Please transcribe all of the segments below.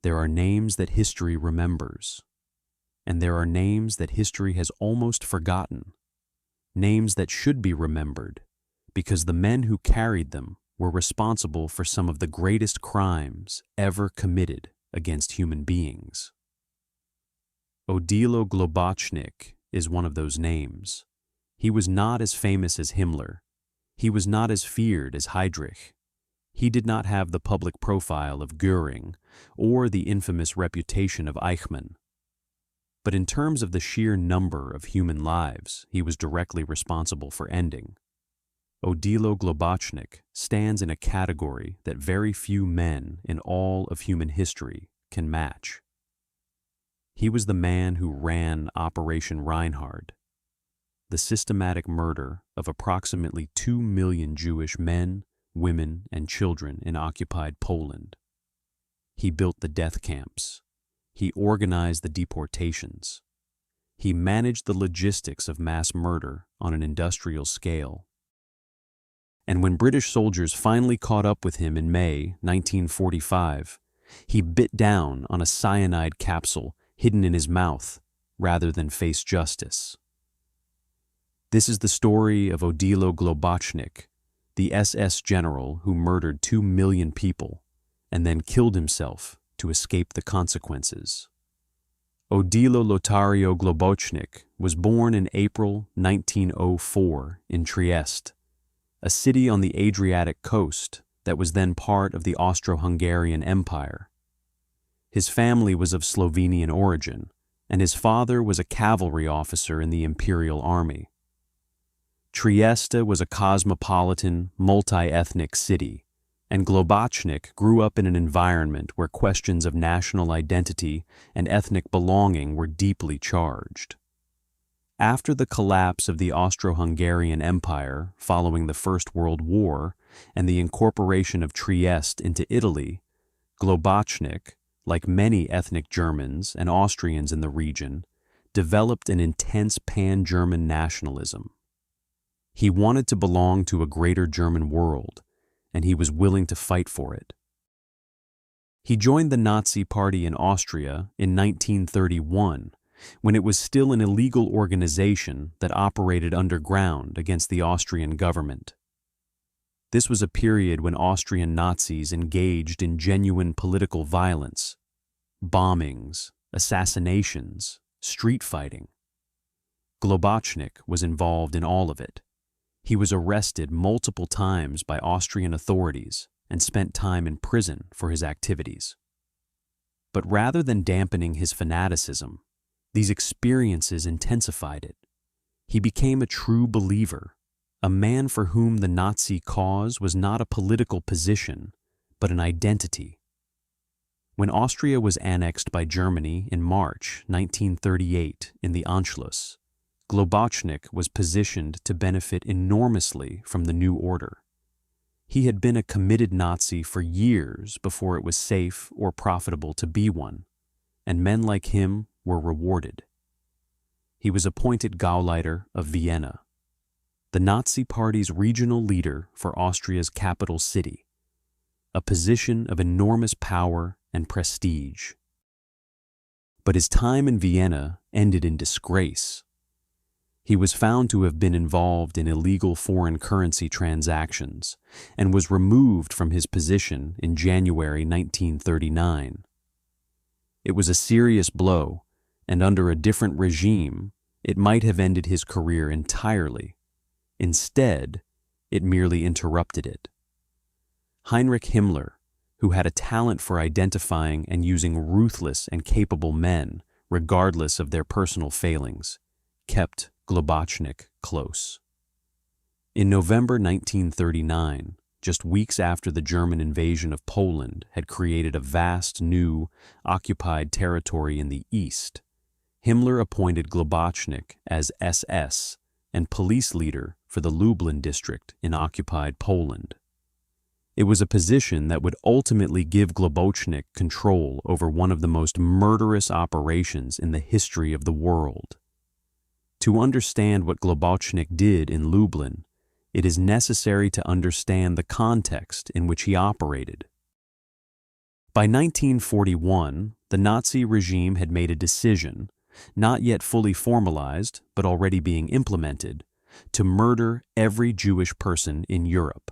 There are names that history remembers, and there are names that history has almost forgotten, names that should be remembered because the men who carried them were responsible for some of the greatest crimes ever committed against human beings. Odilo Globočnik is one of those names. He was not as famous as Himmler. He was not as feared as Heydrich. He did not have the public profile of Göring or the infamous reputation of Eichmann. But in terms of the sheer number of human lives he was directly responsible for ending, Odilo Globočnik stands in a category that very few men in all of human history can match. He was the man who ran Operation Reinhard, the systematic murder of approximately 2 million Jewish men, women, and children in occupied Poland. He built the death camps. He organized the deportations. He managed the logistics of mass murder on an industrial scale. And when British soldiers finally caught up with him in May 1945, he bit down on a cyanide capsule hidden in his mouth rather than face justice. This is the story of Odilo Globočnik, the SS general who murdered 2 million people and then killed himself to escape the consequences. Odilo Lotario Globočnik was born in April 1904 in Trieste, a city on the Adriatic coast that was then part of the Austro-Hungarian Empire. His family was of Slovenian origin, and his father was a cavalry officer in the Imperial Army. Trieste was a cosmopolitan, multi-ethnic city, and Globočnik grew up in an environment where questions of national identity and ethnic belonging were deeply charged. After the collapse of the Austro-Hungarian Empire following the First World War and the incorporation of Trieste into Italy, Globočnik, like many ethnic Germans and Austrians in the region, developed an intense pan-German nationalism. He wanted to belong to a greater German world, and he was willing to fight for it. He joined the Nazi Party in Austria in 1931, when it was still an illegal organization that operated underground against the Austrian government. This was a period when Austrian Nazis engaged in genuine political violence, bombings, assassinations, street fighting. Globočnik was involved in all of it. He was arrested multiple times by Austrian authorities and spent time in prison for his activities. But rather than dampening his fanaticism, these experiences intensified it. He became a true believer, a man for whom the Nazi cause was not a political position, but an identity. When Austria was annexed by Germany in March 1938 in the Anschluss, Globočnik was positioned to benefit enormously from the new order. He had been a committed Nazi for years before it was safe or profitable to be one, and men like him were rewarded. He was appointed Gauleiter of Vienna, the Nazi Party's regional leader for Austria's capital city, a position of enormous power and prestige. But his time in Vienna ended in disgrace. He was found to have been involved in illegal foreign currency transactions and was removed from his position in January 1939. It was a serious blow, and under a different regime, it might have ended his career entirely. Instead, it merely interrupted it. Heinrich Himmler, who had a talent for identifying and using ruthless and capable men, regardless of their personal failings, kept Globočnik close. In November 1939, just weeks after the German invasion of Poland had created a vast new, occupied territory in the east, Himmler appointed Globočnik as SS and police leader for the Lublin district in occupied Poland. It was a position that would ultimately give Globočnik control over one of the most murderous operations in the history of the world. To understand what Globočnik did in Lublin, it is necessary to understand the context in which he operated. By 1941, the Nazi regime had made a decision, not yet fully formalized but already being implemented, to murder every Jewish person in Europe.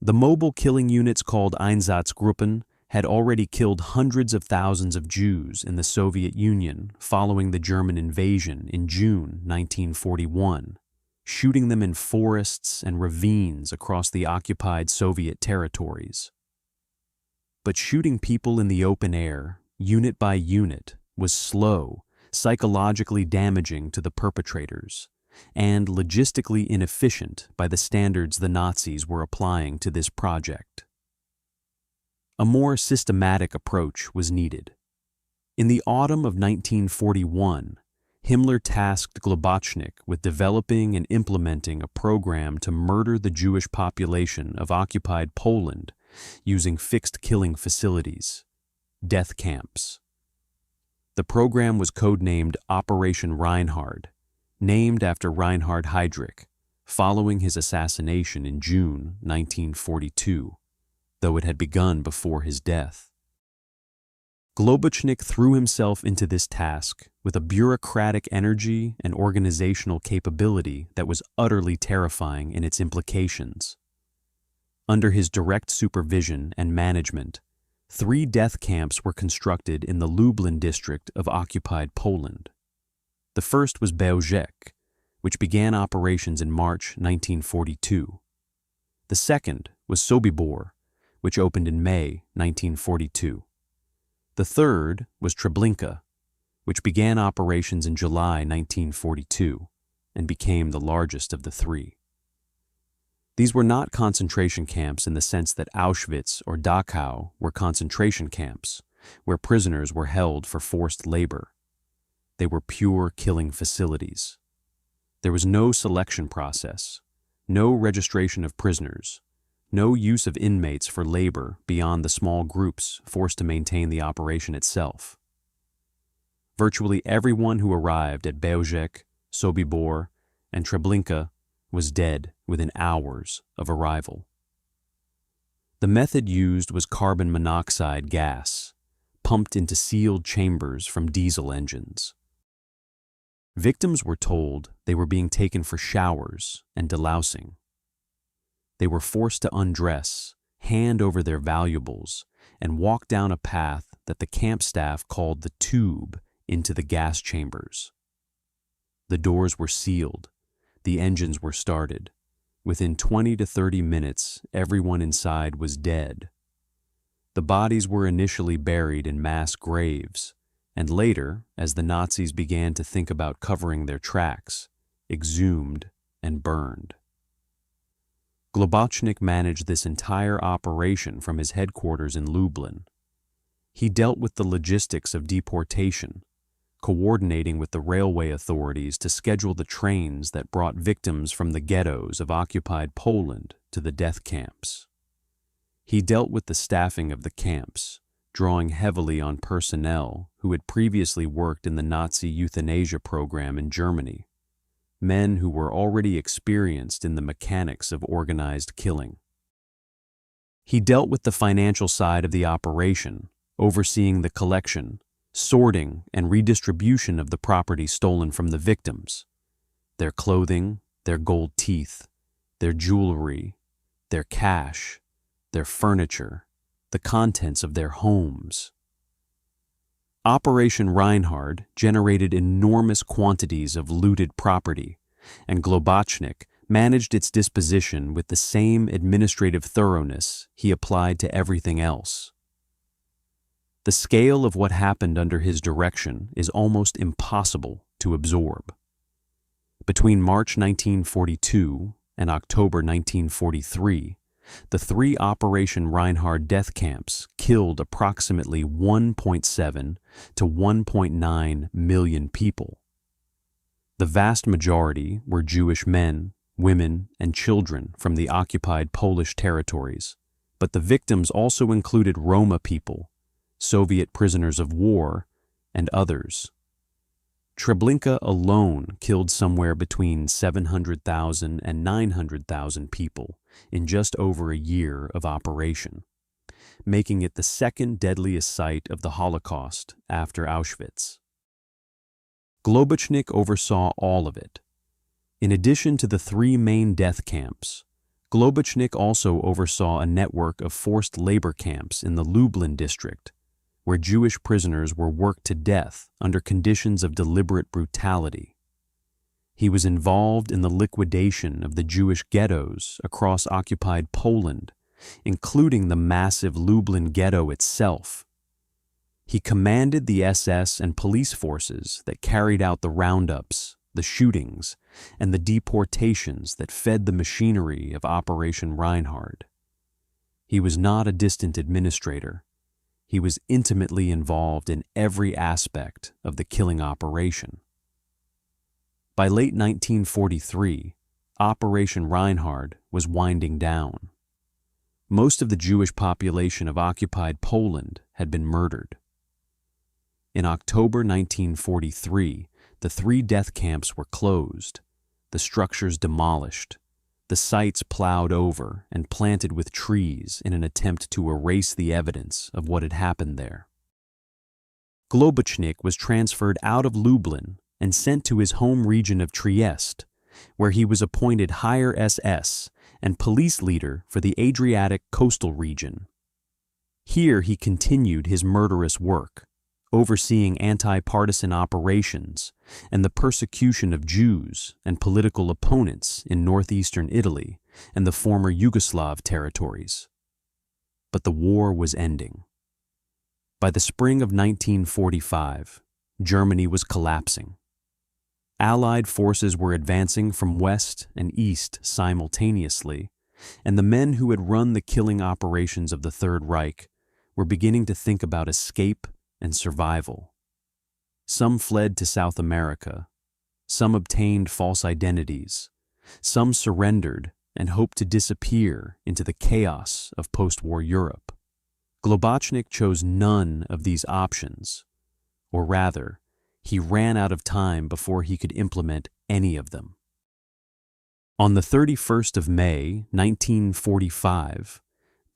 The mobile killing units called Einsatzgruppen had already killed hundreds of thousands of Jews in the Soviet Union following the German invasion in June 1941, shooting them in forests and ravines across the occupied Soviet territories. But shooting people in the open air, unit by unit, was slow, psychologically damaging to the perpetrators, and logistically inefficient by the standards the Nazis were applying to this project. A more systematic approach was needed. In the autumn of 1941, Himmler tasked Globočnik with developing and implementing a program to murder the Jewish population of occupied Poland using fixed killing facilities, death camps. The program was codenamed Operation Reinhard, named after Reinhard Heydrich, following his assassination in June 1942, though it had begun before his death. Globočnik threw himself into this task with a bureaucratic energy and organizational capability that was utterly terrifying in its implications. Under his direct supervision and management, 3 death camps were constructed in the Lublin district of occupied Poland. The first was Belzec, which began operations in March 1942. The second was Sobibor, which opened in May 1942. The third was Treblinka, which began operations in July 1942 and became the largest of the 3. These were not concentration camps in the sense that Auschwitz or Dachau were concentration camps, where prisoners were held for forced labor. They were pure killing facilities. There was no selection process, no registration of prisoners, no use of inmates for labor beyond the small groups forced to maintain the operation itself. Virtually everyone who arrived at Belzec, Sobibor, and Treblinka was dead within hours of arrival. The method used was carbon monoxide gas, pumped into sealed chambers from diesel engines. Victims were told they were being taken for showers and delousing. They were forced to undress, hand over their valuables, and walk down a path that the camp staff called the tube into the gas chambers. The doors were sealed. The engines were started. Within 20 to 30 minutes, everyone inside was dead. The bodies were initially buried in mass graves, and later, as the Nazis began to think about covering their tracks, exhumed and burned. Globočnik managed this entire operation from his headquarters in Lublin. He dealt with the logistics of deportation, coordinating with the railway authorities to schedule the trains that brought victims from the ghettos of occupied Poland to the death camps. He dealt with the staffing of the camps, drawing heavily on personnel who had previously worked in the Nazi euthanasia program in Germany, men who were already experienced in the mechanics of organized killing. He dealt with the financial side of the operation, overseeing the collection, sorting, and redistribution of the property stolen from the victims, their clothing, their gold teeth, their jewelry, their cash, their furniture, the contents of their homes. Operation Reinhard generated enormous quantities of looted property, and Globočnik managed its disposition with the same administrative thoroughness he applied to everything else. The scale of what happened under his direction is almost impossible to absorb. Between March 1942 and October 1943, the 3 Operation Reinhard death camps killed approximately 1.7 to 1.9 million people. The vast majority were Jewish men, women, and children from the occupied Polish territories, but the victims also included Roma people, Soviet prisoners of war, and others. Treblinka alone killed somewhere between 700,000 and 900,000 people in just over a year of operation. making it the second deadliest site of the Holocaust after Auschwitz. Globočnik oversaw all of it. In addition to the 3 main death camps, Globočnik also oversaw a network of forced labor camps in the Lublin district, where Jewish prisoners were worked to death under conditions of deliberate brutality. He was involved in the liquidation of the Jewish ghettos across occupied Poland, including the massive Lublin ghetto itself. He commanded the SS and police forces that carried out the roundups, the shootings, and the deportations that fed the machinery of Operation Reinhard. He was not a distant administrator. He was intimately involved in every aspect of the killing operation. By late 1943, Operation Reinhard was winding down. Most of the Jewish population of occupied Poland had been murdered. In October 1943, the 3 death camps were closed, the structures demolished, the sites plowed over and planted with trees in an attempt to erase the evidence of what had happened there. Globočnik was transferred out of Lublin and sent to his home region of Trieste, where he was appointed higher SS and police leader for the Adriatic coastal region. Here he continued his murderous work, overseeing anti-partisan operations and the persecution of Jews and political opponents in northeastern Italy and the former Yugoslav territories. But the war was ending. By the spring of 1945, Germany was collapsing. Allied forces were advancing from west and east simultaneously, and the men who had run the killing operations of the Third Reich were beginning to think about escape and survival. Some fled to South America, some obtained false identities, some surrendered and hoped to disappear into the chaos of post-war Europe. Globočnik chose none of these options, or rather, he ran out of time before he could implement any of them. On the 31st of May, 1945,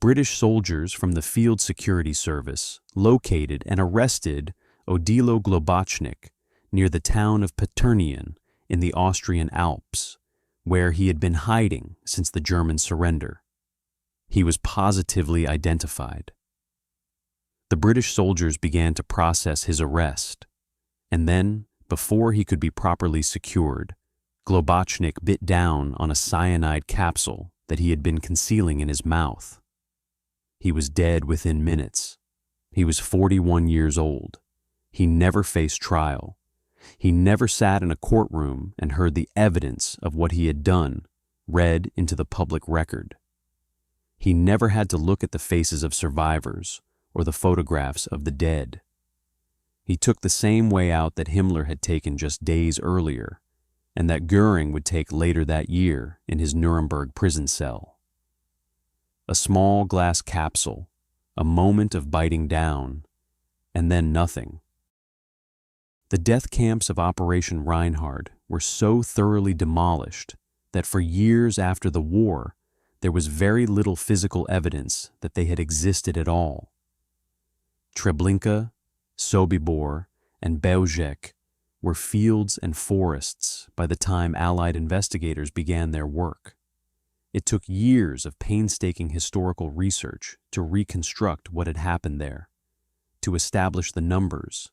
British soldiers from the Field Security Service located and arrested Odilo Globočnik near the town of Paternien in the Austrian Alps, where he had been hiding since the German surrender. He was positively identified. The British soldiers began to process his arrest, and then, before he could be properly secured, Globočnik bit down on a cyanide capsule that he had been concealing in his mouth. He was dead within minutes. He was 41 years old. He never faced trial. He never sat in a courtroom and heard the evidence of what he had done read into the public record. He never had to look at the faces of survivors or the photographs of the dead. He took the same way out that Himmler had taken just days earlier, and that Göring would take later that year in his Nuremberg prison cell. A small glass capsule, a moment of biting down, and then nothing. The death camps of Operation Reinhard were so thoroughly demolished that for years after the war, there was very little physical evidence that they had existed at all. Treblinka, Sobibor, and Belzec were fields and forests by the time Allied investigators began their work. It took years of painstaking historical research to reconstruct what had happened there, to establish the numbers,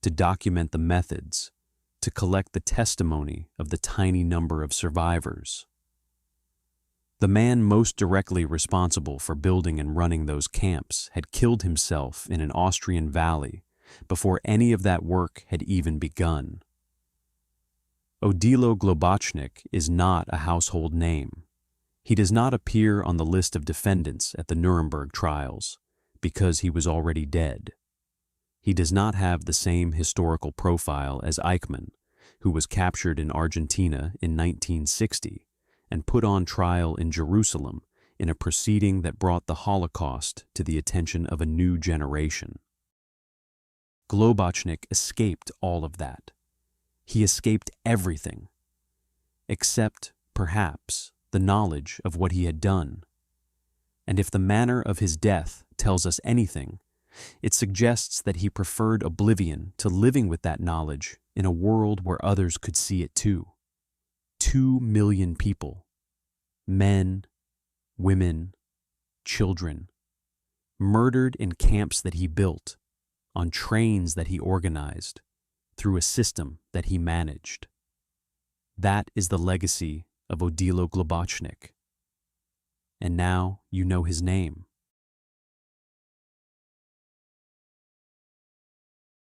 to document the methods, to collect the testimony of the tiny number of survivors. The man most directly responsible for building and running those camps had killed himself in an Austrian valley before any of that work had even begun. Odilo Globočnik is not a household name. He does not appear on the list of defendants at the Nuremberg trials because he was already dead. He does not have the same historical profile as Eichmann, who was captured in Argentina in 1960 and put on trial in Jerusalem in a proceeding that brought the Holocaust to the attention of a new generation. Globočnik escaped all of that. He escaped everything, except, perhaps, the knowledge of what he had done. And if the manner of his death tells us anything, it suggests that he preferred oblivion to living with that knowledge in a world where others could see it too. 2 million people, men, women, children, murdered in camps that he built, on trains that he organized, through a system that he managed. That is the legacy of Odilo Globočnik. And now you know his name.